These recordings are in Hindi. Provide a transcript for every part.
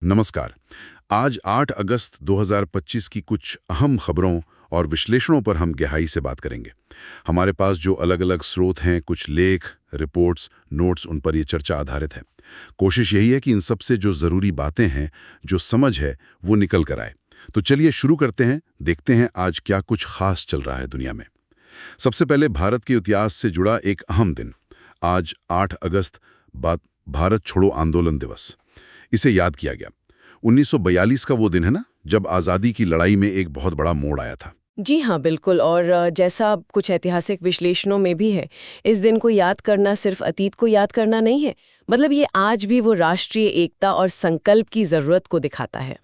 नमस्कार। आज 8 अगस्त 2025 की कुछ अहम खबरों और विश्लेषणों पर हम गहराई से बात करेंगे। हमारे पास जो अलग-अलग स्रोत हैं, कुछ लेख, रिपोर्ट्स, नोट्स, उन पर ये चर्चा आधारित है। कोशिश यही है कि इन सब से जो ज़रूरी बातें हैं, जो समझ है, वो निकल कर आए। तो चलिए शुरू करते हैं, देखते हैं आज क्या कुछ खास चल रहा है दुनिया में। सबसे पहले भारत के इतिहास से जुड़ा एक अहम दिन। आज 8 अगस्त बाद भारत छोड़ो आंदोलन दिवस। इसे याद किया गया। 1942 का वो दिन है ना, जब आज़ादी की लड़ाई में एक बहुत बड़ा मोड़ आया था। जी हाँ, बिल्कुल। और जैसा कुछ ऐतिहासिक विश्लेषणों में भी है, इस दिन को याद करना सिर्फ अतीत को याद करना नहीं है। मतलब ये आज भी वो राष्ट्रीय एकता और संकल्प की ज़रूरत को दिखाता है।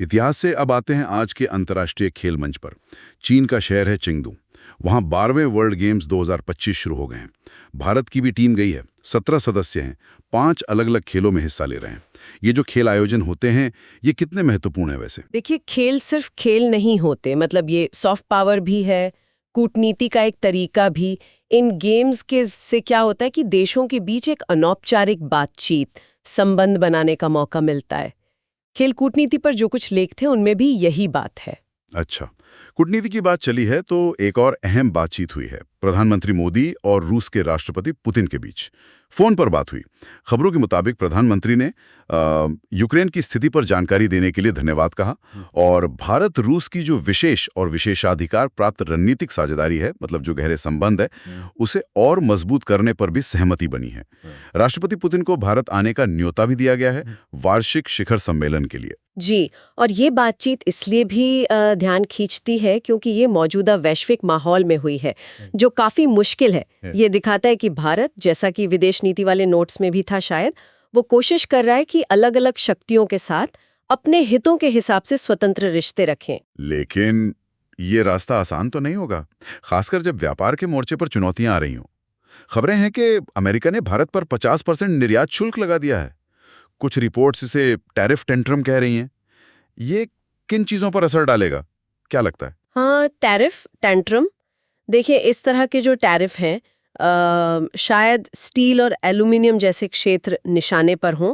इतिहास से अब आते हैं आज के अंतर्राष्ट्रीय खेल मंच पर। चीन का शहर है चिंगदू। वहाँ 12वें वर्ल्ड गेम्स 2025 शुरू हो गए हैं। भारत की भी टीम गई है। 17 सदस्य हैं। 5 अलग-अलग खेलों में हिस्सा ले रहे हैं। ये जो खेल आयोजन होते हैं, ये कितने महत्वपूर्ण है वैसे? देखिए, खेल सिर्फ खेल नहीं होते। मतलब ये सॉफ्ट पावर भी है, कूटनीति का एक तरीका भी। इन गेम्स के से क्या होता है कि देशों के बीच एक अनौपचारिक बातचीत, संबंध बनाने का मौका मिलता है। खेल कूटनीति पर जो कुछ लेख थे, उनमें भी यही बात है। अच्छा, कूटनीति की बात चली है तो एक और अहम बातचीत हुई है प्रधानमंत्री मोदी और रूस के राष्ट्रपति पुतिन के बीच। फोन पर बात हुई। खबरों के मुताबिक प्रधानमंत्री ने यूक्रेन की स्थिति पर जानकारी देने के लिए धन्यवाद कहा और भारत रूस की जो विशेष और विशेषाधिकार प्राप्त रणनीतिक साझेदारी है, मतलब जो गहरे संबंध है, उसे और मजबूत करने पर भी सहमति बनी है। राष्ट्रपति पुतिन को भारत आने का न्योता भी दिया गया है वार्षिक शिखर सम्मेलन के लिए। जी, और ये बातचीत इसलिए भी ध्यान खींचती है क्योंकि ये मौजूदा वैश्विक माहौल में हुई है, जो काफ़ी मुश्किल है। ये दिखाता है कि भारत, जैसा कि विदेश नीति वाले नोट्स में भी था शायद, वो कोशिश कर रहा है कि अलग-अलग शक्तियों के साथ अपने हितों के हिसाब से स्वतंत्र रिश्ते रखें। लेकिन ये रास्ता आसान तो नहीं होगा, खासकर जब व्यापार के मोर्चे पर चुनौतियां आ रही हों। खबरें हैं कि अमेरिका ने भारत पर 50% निर्यात शुल्क लगा दिया है। कुछ रिपोर्ट्स इसे टैरिफ टेंट्रम कह रही हैं। ये किन चीजों पर असर डालेगा, क्या लगता है? हाँ, टैरिफ टेंट्रम। देखिए, इस तरह के जो टैरिफ हैं, शायद स्टील और एल्यूमिनियम जैसे क्षेत्र निशाने पर हों।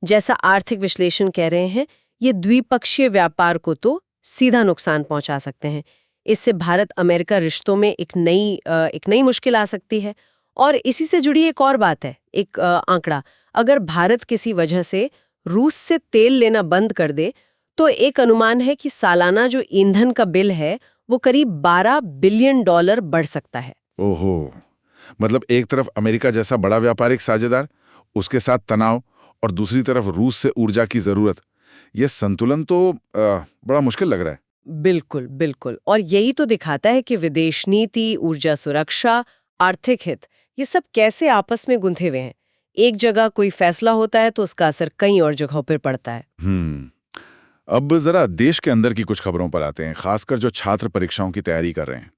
जैसा आर्थिक विश्लेषण कह रहे हैं, ये द्विपक्षीय व्यापार को तो सीधा नुकसान पहुंचा सकते हैं। इससे भारत अमेरिका रिश्तों में एक नई मुश्किल आ सकती है। और इसी से जुड़ी एक और बात है, एक आंकड़ा। अगर भारत किसी वजह से रूस से तेल लेना बंद कर दे, तो एक अनुमान है कि सालाना जो ईंधन का बिल है, वो करीब $12 बिलियन बढ़ सकता है। ओहो, मतलब एक तरफ अमेरिका जैसा बड़ा व्यापारिक साझेदार, उसके साथ तनाव, और दूसरी तरफ रूस से ऊर्जा की जरूरत। यह संतुलन तो बड़ा मुश्किल लग रहा है। बिल्कुल, बिल्कुल। और यही तो दिखाता है कि विदेश नीति, ऊर्जा सुरक्षा, आर्थिक हित, ये सब कैसे आपस में गुंथे हुए हैं। एक जगह कोई फैसला होता है तो उसका असर कई और जगहों पर पड़ता है। अब जरा देश के अंदर की कुछ खबरों पर आते हैं, खासकर जो छात्र परीक्षाओं की तैयारी कर रहे हैं।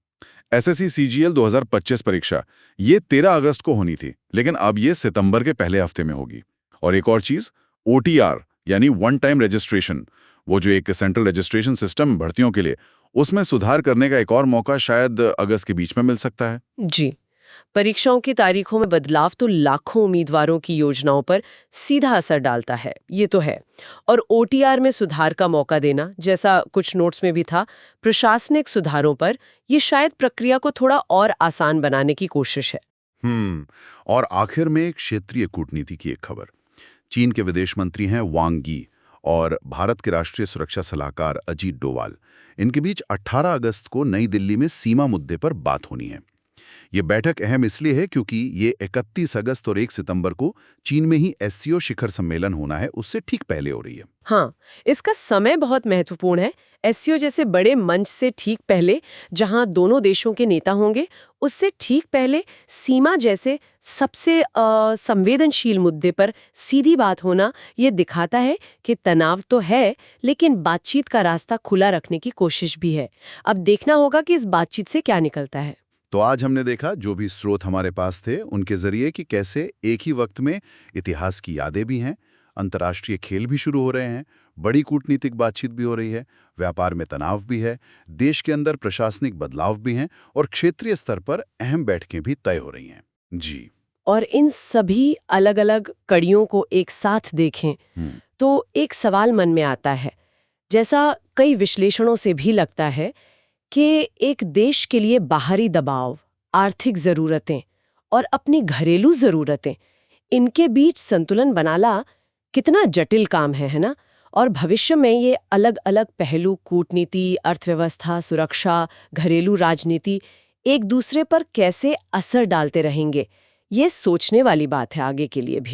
एसएससी सीजीएल 2025 परीक्षा ये 13 अगस्त को होनी थी, लेकिन अब ये सितंबर के पहले हफ्ते में होगी। और एक और चीज, ओटीआर यानी वन टाइम रजिस्ट्रेशन, वो जो एक सेंट्रल रजिस्ट्रेशन सिस्टम भर्तियों के लिए, उसमें सुधार करने का एक और मौका शायद अगस्त के बीच में मिल सकता है। जी, परीक्षाओं की तारीखों में बदलाव तो लाखों उम्मीदवारों की योजनाओं पर सीधा असर डालता है, ये तो है। और ओटीआर में सुधार का मौका देना, जैसा कुछ नोट्स में भी था, प्रशासनिक सुधारों पर, ये शायद प्रक्रिया को थोड़ा और आसान बनाने की कोशिश है। और आखिर में क्षेत्रीय कूटनीति की एक खबर। चीन के विदेश मंत्री हैं वांग यी और भारत के राष्ट्रीय सुरक्षा सलाहकार अजीत डोवाल। इनके बीच 18 अगस्त को नई दिल्ली में सीमा मुद्दे पर बात होनी है। ये बैठक अहम इसलिए है क्योंकि ये 31 अगस्त और 1 सितंबर को चीन में ही एससीओ शिखर सम्मेलन होना है, उससे ठीक पहले हो रही है। हाँ, इसका समय बहुत महत्वपूर्ण है। एससीओ जैसे बड़े मंच से ठीक पहले, जहां दोनों देशों के नेता होंगे, उससे ठीक पहले सीमा जैसे सबसे संवेदनशील मुद्दे पर सीधी बात होना, ये दिखाता है कि तनाव तो है, लेकिन बातचीत का रास्ता खुला रखने की कोशिश भी है। अब देखना होगा कि इस बातचीत से क्या निकलता है। तो आज हमने देखा जो भी स्रोत हमारे पास थे उनके जरिए कि कैसे एक ही वक्त में इतिहास की यादें भी हैं, अंतर्राष्ट्रीय खेल भी शुरू हो रहे हैं, बड़ी कूटनीतिक बातचीत भी हो रही है, व्यापार में तनाव भी है, देश के अंदर प्रशासनिक बदलाव भी हैं और क्षेत्रीय स्तर पर अहम बैठकें भी तय हो रही हैं। जी। और इन सभी अलग-अलग कड़ियों को एक साथ देखें तो एक सवाल मन में आता है, जैसा कई विश्लेषणों से भी लगता है कि एक देश के लिए बाहरी दबाव, आर्थिक ज़रूरतें और अपनी घरेलू ज़रूरतें, इनके बीच संतुलन बनाना कितना जटिल काम है ना? और भविष्य में ये अलग-अलग पहलू कूटनीति, अर्थव्यवस्था, सुरक्षा, घरेलू राजनीति एक दूसरे पर कैसे असर डालते रहेंगे, ये सोचने वाली बात है आगे के लिए भी।